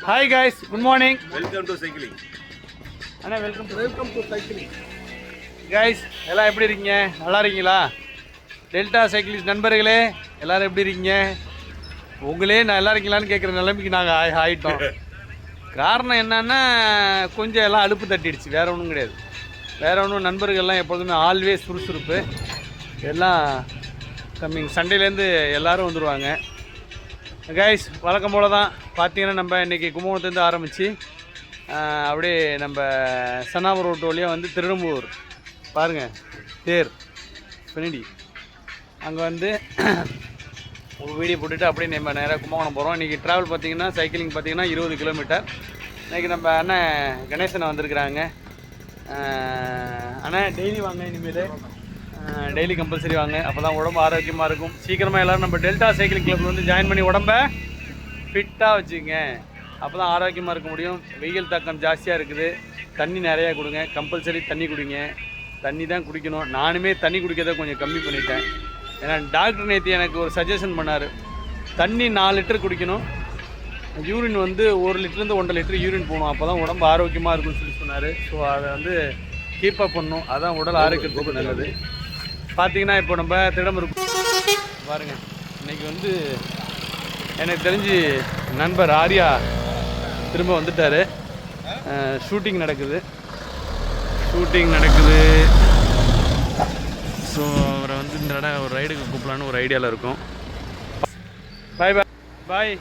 Hi guys, good morning. Welcome to cycling. Anna, welcome to cycling. Guys, எல்லாம் எப்படி இருக்கீங்க? நல்லா இருக்கீங்களா? டெல்டா சைக்கிளிஸ்ட் நண்பர்களே, எல்லாரும் எப்படி இருக்கீங்க? உங்களே நல்லா இருக்கீங்களான்னு கேட்குற நிலைமைக்கு நாங்கள் ஆயிட்டோம். காரணம் என்னன்னா கொஞ்சம் எல்லாம் அலுப்பு தட்டிடுச்சு, வேற ஒன்றும் கிடையாது. வேற ஒன்றும் நண்பர்கள்லாம் எப்பொழுதுமே ஆல்வேஸ் சுறுசுறுப்பு. எல்லாம் கம்மிங் சண்டேலேருந்து எல்லோரும் வந்துடுவாங்க. கைஸ் வழக்கம் போல் தான் பார்த்தீங்கன்னா நம்ம இன்றைக்கி கும்பகோணத்துலேருந்து ஆரம்பித்து அப்படியே நம்ம சன்னாபுரம் ரோட்டு வழியாக வந்து திருடம்பூர் பாருங்கள் தேர் பின்னாடி அங்கே வந்து ஒரு வீடியோ போட்டுட்டு அப்படியே நம்ம நேராக கும்பகோணம் போகிறோம். இன்றைக்கி ட்ராவல் பார்த்திங்கன்னா சைக்கிளிங் பார்த்திங்கன்னா 20 கிலோமீட்டர். இன்றைக்கி நம்ம அண்ணன் கணேசனை வந்திருக்கிறாங்க. அண்ணன் டெய்லி வாங்க, இனிமேல் டெய்லி கம்பல்சரி வாங்க, அப்போ தான் உடம்பு ஆரோக்கியமாக இருக்கும். சீக்கிரமாக எல்லோரும் நம்ம டெல்டா சைக்கிளிங் கிளப்பில் வந்து ஜாயின் பண்ணி உடம்பை ஃபிட்டாக வச்சுக்கோங்க, அப்போ தான் ஆரோக்கியமாக இருக்க முடியும். வெயில் தாக்கம் ஜாஸ்தியாக இருக்குது, தண்ணி நிறையா கொடுங்க, கம்பல்சரி தண்ணி குடிங்க. தண்ணி தான் குடிக்கணும். நானுமே தண்ணி குடிக்கிறத கொஞ்சம் கம்மி பண்ணிட்டேன். ஏன்னா டாக்டர் நேற்று எனக்கு ஒரு சஜஷன் பண்ணார், தண்ணி 4 லிட்டர் குடிக்கணும், யூரின் வந்து 1 லிட்டர்லேருந்து 1.5 லிட்டர் யூரின் போகணும், அப்போ தான் உடம்பு ஆரோக்கியமாக இருக்கும்னு சொல்லி சொன்னார். ஸோ அதை வந்து கீப்பப் பண்ணணும், அதுதான் உடல் ஆரோக்கியத்துக்கு நல்லது. பார்த்தீங்கன்னா இப்போ நம்ம திருடம்பூர் பாருங்கள். இன்றைக்கி வந்து எனக்கு தெரிஞ்சு நண்பர் ஆர்யா திரும்ப வந்துட்டார். ஷூட்டிங் நடக்குது. ஸோ அவரை வந்து இந்த இடம் ஒரு ரைடுக்கு கூப்பிடலான்னு ஒரு ஐடியாவில் இருக்கும். பாய் பாய் பாய்.